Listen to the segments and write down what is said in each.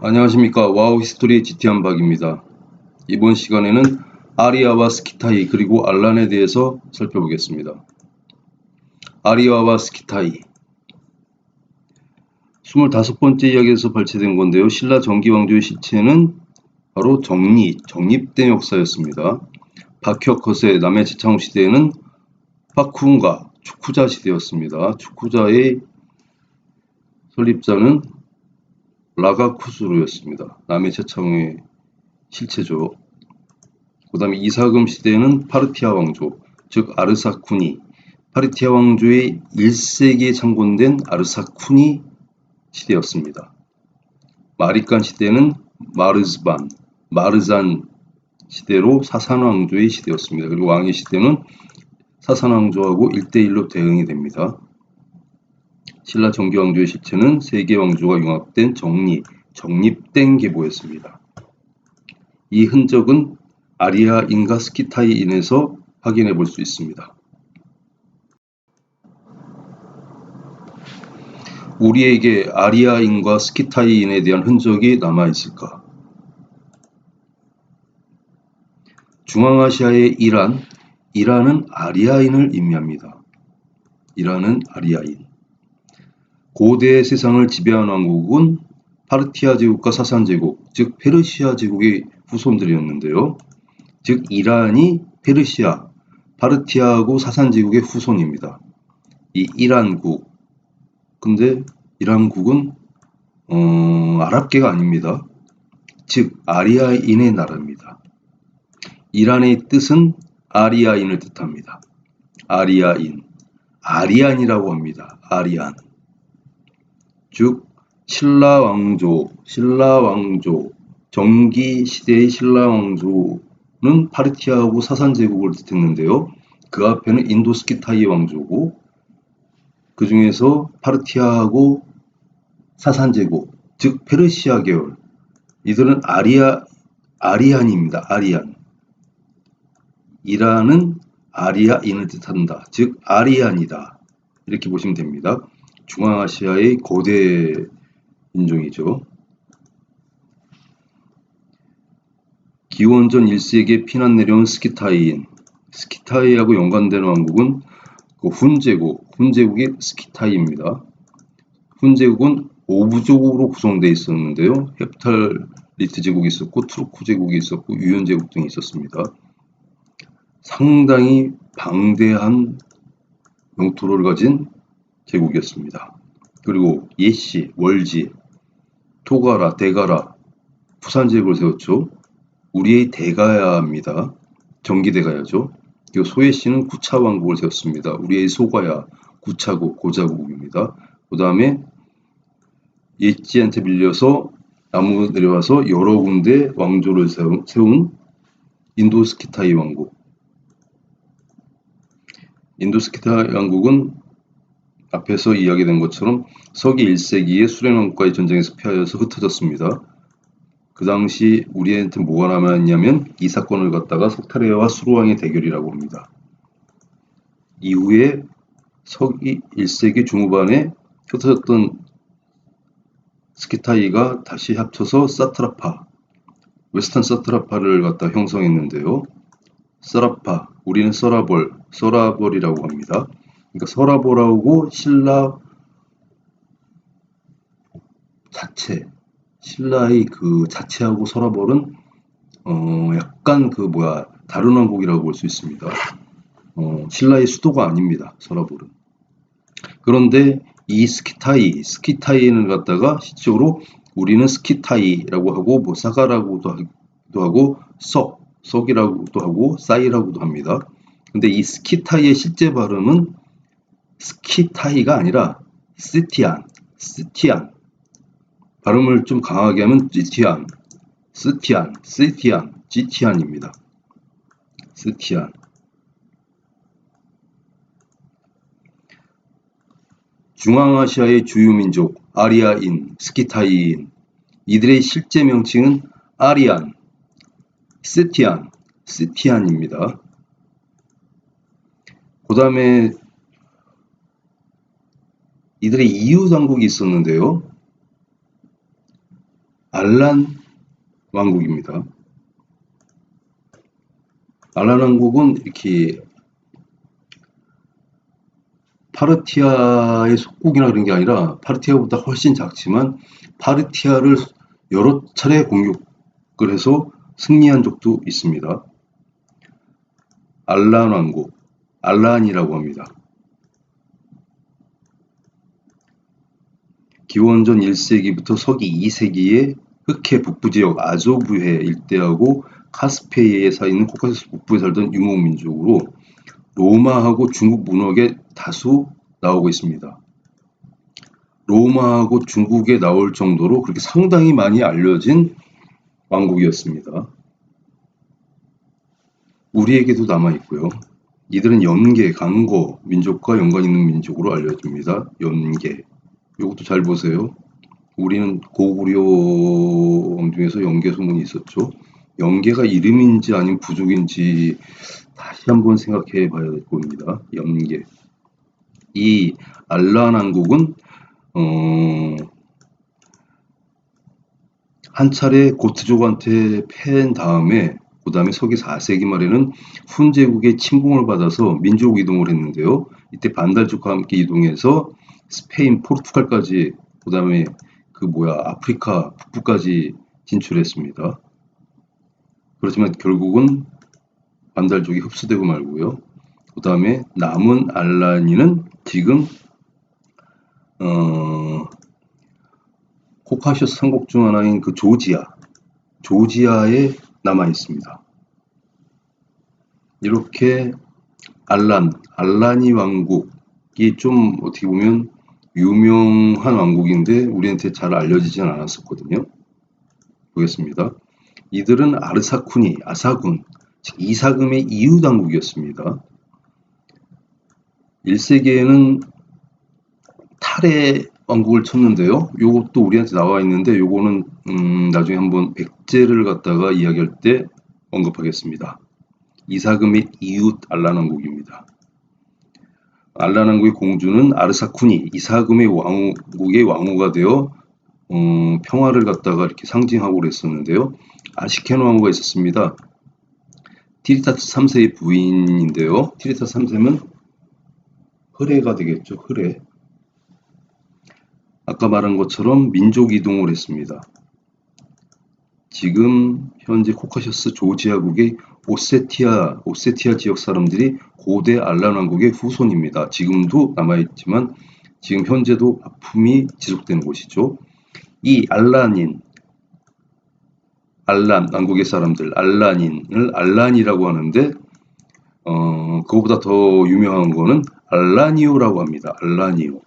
안녕하십니까. 와우 히스토리 GT한 박입니다. 이번 시간에는 아리아와 스키타이 그리고 알란에 대해서 살펴보겠습니다. 아리아와 스키타이 25번째 이야기에서 발췌된 건데요. 신라 정기왕조의 실체는 바로 정립된 역사였습니다. 박혁 남해 제창후 시대에는 파쿠운가 축후자 시대였습니다. 축후자의 설립자는 라가쿠스루였습니다. 남해 제창후의 실체죠. 그 다음에 이사금 시대에는 파르티아 왕조, 즉 아르사쿠니, 파르티아 왕조의 1세기에 창건된 아르사쿠니 시대였습니다. 마리칸 시대는 마르잔 시대로 사산 왕조의 시대였습니다. 그리고 왕의 시대는 사산 왕조하고 1대1로 대응이 됩니다. 신라 정기 왕조의 실체는 세 개 왕조가 융합된 정립된 계보였습니다. 이 흔적은 아리아인과 스키타이인에서 확인해 볼 수 있습니다. 우리에게 아리아인과 스키타이인에 대한 흔적이 남아 있을까? 중앙아시아의 이란은 아리아인을 의미합니다. 이란은 아리아인. 고대 세상을 지배한 왕국은 파르티아 제국과 사산 제국, 즉 페르시아 제국의 후손들이었는데요. 즉 이란이 페르시아, 파르티아하고 사산 제국의 후손입니다. 이 이란국, 근데 이란국은 아랍계가 아닙니다. 즉 아리아인의 나라입니다. 이란의 뜻은 아리아인을 뜻합니다. 아리안이라고 합니다. 아리안. 즉 신라 왕조, 정기 시대의 신라 왕조는 파르티아하고 사산 제국을 뜻했는데요. 그 앞에는 인도스키타이 왕조고 그 중에서 파르티아하고 사산 제국, 즉 페르시아 계열, 이들은 아리안입니다. 아리안. 이란은 아리아인을 뜻한다. 즉 아리안이다. 이렇게 보시면 됩니다. 중앙아시아의 고대 인종이죠. 기원전 1세기에 피난 내려온 스키타이하고 연관되는 왕국은 훈제국이 스키타이입니다. 훈제국은 5부족으로 구성되어 있었는데요. 헵탈리트 제국이 있었고 투르크 제국이 있었고 유연 제국 등이 있었습니다. 상당히 방대한 영토를 가진 제국이었습니다. 그리고 예시, 월지, 토가라, 대가라, 부산 제국을 세웠죠. 우리의 대가야입니다. 정기대가야죠. 그리고 소예씨는 구차왕국을 세웠습니다. 우리의 소가야, 구차국, 고자국입니다. 그 다음에 예지한테 밀려서 나무 내려와서 여러 군데 왕조를 세운 인도스키타이 왕국. 인도스키타이 왕국은 앞에서 이야기된 것처럼 서기 1세기에 수련 왕국과의 전쟁에서 패하여서 흩어졌습니다. 그 당시 우리한테 뭐가 남아있냐면 이 사건을 갖다가 석타레아와 수루왕의 대결이라고 합니다. 이후에 서기 1세기 중후반에 흩어졌던 스키타이가 다시 합쳐서 웨스턴 사트라파를 갖다 형성했는데요. 서라파, 우리는 서라벌이라고 합니다. 그러니까 서라벌하고 신라 신라의 그 자체하고 서라벌은 약간 다른 왕국이라고 볼 수 있습니다. 신라의 수도가 아닙니다. 서라벌은. 그런데 이 스키타이는 갖다가 실제로 우리는 스키타이라고 하고 사가라고도 하고 석이라고도 하고 싸이라고도 합니다. 근데 이 스키타이의 실제 발음은 스키타이가 아니라 스티안. 발음을 좀 강하게 하면 지티안입니다. 스티안. 중앙아시아의 주요 민족 아리아인, 스키타이인, 이들의 실제 명칭은 아리안, 스티안입니다. 그 다음에 이들의 이웃 왕국이 있었는데요. 알란 왕국입니다. 알란 왕국은 이렇게 파르티아의 속국이나 그런 게 아니라 파르티아보다 훨씬 작지만 파르티아를 여러 차례 공격을 해서 승리한 적도 있습니다. 알란 왕국, 알란이라고 합니다. 기원전 1세기부터 서기 2세기에 흑해 북부지역 아조브해 일대하고 카스피해에 있는 코카소스 북부에 살던 유목민족으로 로마하고 중국 문학에 다수 나오고 있습니다. 로마하고 중국에 나올 정도로 그렇게 상당히 많이 알려진 왕국이었습니다. 우리에게도 남아있고요. 이들은 연계, 강거 민족과 연관 있는 민족으로 알려집니다. 연계. 이것도 잘 보세요. 우리는 고구려 왕 중에서 연계 소문이 있었죠. 연계가 이름인지 아니면 부족인지 다시 한번 생각해 봐야 될 겁니다. 연계. 이 알란 왕국은 한 차례 고트족한테 패한 다음에 그 다음에 서기 4세기 말에는 훈 제국의 침공을 받아서 민족 이동을 했는데요. 이때 반달족과 함께 이동해서 스페인, 포르투갈까지 그 다음에 아프리카 북부까지 진출했습니다. 그렇지만 결국은 반달족이 흡수되고 말고요. 그 다음에 남은 알란이는 지금 코카셔스 삼국 중 하나인 그 조지아에 남아 있습니다. 이렇게 알라니 왕국이 좀 어떻게 보면 유명한 왕국인데 우리한테 잘 알려지진 않았었거든요. 보겠습니다. 이들은 아르사쿠니, 아사군, 즉 이사금의 이후 당국이었습니다. 1세기에는 탈의 왕국을 쳤는데요. 요것도 우리한테 나와 있는데 요거는 나중에 한번 백제를 갖다가 이야기할 때 언급하겠습니다. 이사금의 이웃 알란 왕국입니다. 알란 왕국의 공주는 아르사쿠니, 이사금의 왕국의 왕후가 되어 평화를 갖다가 이렇게 상징하고 그랬었는데요. 아시케노 왕후가 있었습니다. 티리타스 3세의 부인인데요. 티리타스 3세는 흐레가 되겠죠. 흐레. 아까 말한 것처럼 민족 이동을 했습니다. 지금 현재 코카셔스 조지아국의 오세티아 지역 사람들이 고대 알란 왕국의 후손입니다. 지금도 남아있지만 지금 현재도 아픔이 지속되는 곳이죠. 이 알란 왕국의 사람들, 알란인을 알란이라고 하는데 그거보다 더 유명한 거는 알라니오라고 합니다. 알라니오.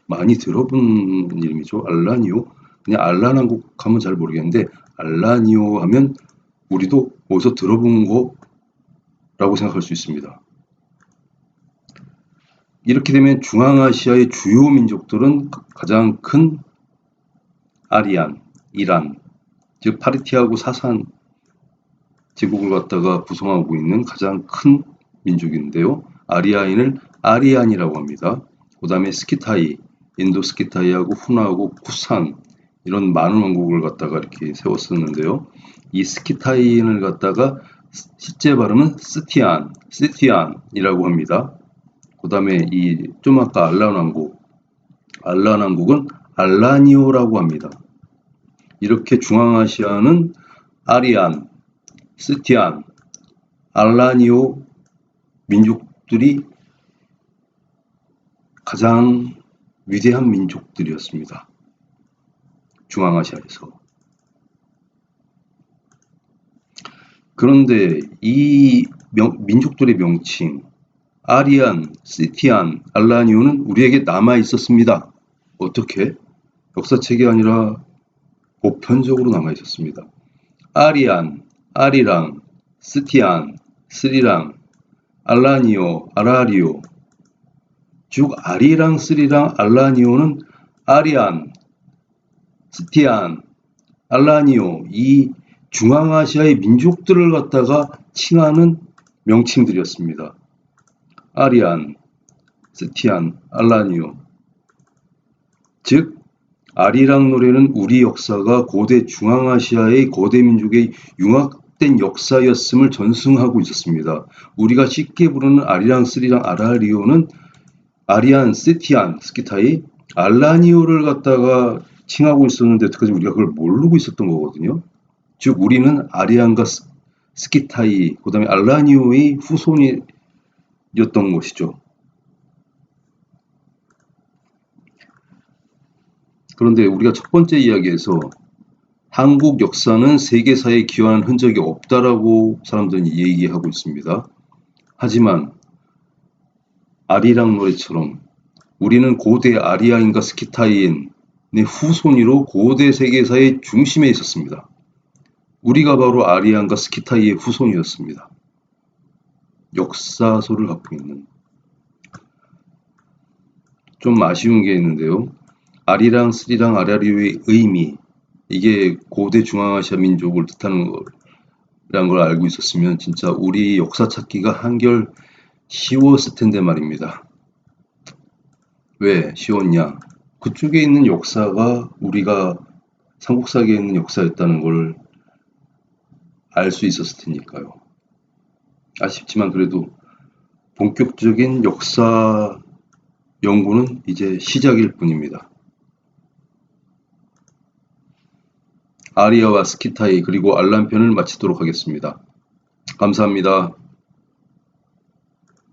많이 들어본 이름이죠. 알라니오. 그냥 알란 왕국 하면 잘 모르겠는데 알라니오 하면 우리도 어디서 들어본 거라고 생각할 수 있습니다. 이렇게 되면 중앙아시아의 주요 민족들은 가장 큰 아리안, 이란, 즉 파르티아하고 사산 제국을 갖다가 구성하고 있는 가장 큰 민족인데요. 아리아인을 아리안이라고 합니다. 그 다음에 스키타이, 인도 스키타이하고 훈하고 쿠산 이런 많은 왕국을 갖다가 이렇게 세웠었는데요. 이 스키타이인을 갖다가 실제 발음은 스티안이라고 합니다. 그 다음에 이 좀 아까 알란 왕국은 알라니오라고 합니다. 이렇게 중앙아시아는 아리안, 스티안, 알라니오 민족들이 가장 위대한 민족들이었습니다. 중앙아시아에서. 그런데 이 민족들의 명칭 아리안, 스티안, 알라니오는 우리에게 남아 있었습니다. 어떻게? 역사책이 아니라 보편적으로 남아 있었습니다. 아리안, 아리랑, 스티안, 스리랑, 알라니오, 아라리오. 즉 아리랑, 스리랑, 알라니오는 아리안, 스티안, 알라니오 이 중앙아시아의 민족들을 갖다가 칭하는 명칭들이었습니다. 아리안, 스티안, 알라니오. 즉 아리랑 노래는 우리 역사가 고대 중앙아시아의 거대 민족의 융합된 역사였음을 전승하고 있었습니다. 우리가 쉽게 부르는 아리랑, 스리랑, 아라리오는 아리안, 스티안, 스키타이, 알라니오를 갖다가 칭하고 있었는데 여태까지 우리가 그걸 모르고 있었던 거거든요. 즉 우리는 아리안과 스키타이, 그 다음에 알라니오의 후손이었던 것이죠. 그런데 우리가 첫 번째 이야기에서 한국 역사는 세계사에 기여한 흔적이 없다라고 사람들은 얘기하고 있습니다. 하지만 아리랑 노래처럼 우리는 고대 아리아인과 스키타이인의 후손으로 고대 세계사의 중심에 있었습니다. 우리가 바로 아리안과 스키타이의 후손이었습니다. 역사소를 갖고 있는. 좀 아쉬운 게 있는데요. 아리랑, 스리랑, 아라리오의 의미, 이게 고대 중앙아시아 민족을 뜻하는 거라는 걸 알고 있었으면 진짜 우리 역사 찾기가 한결 쉬웠을 텐데 말입니다. 왜 쉬웠냐? 그쪽에 있는 역사가 우리가 삼국사기에 있는 역사였다는 걸 알 수 있었을 테니까요. 아쉽지만 그래도 본격적인 역사 연구는 이제 시작일 뿐입니다. 아리아와 스키타이 그리고 알란편을 마치도록 하겠습니다. 감사합니다.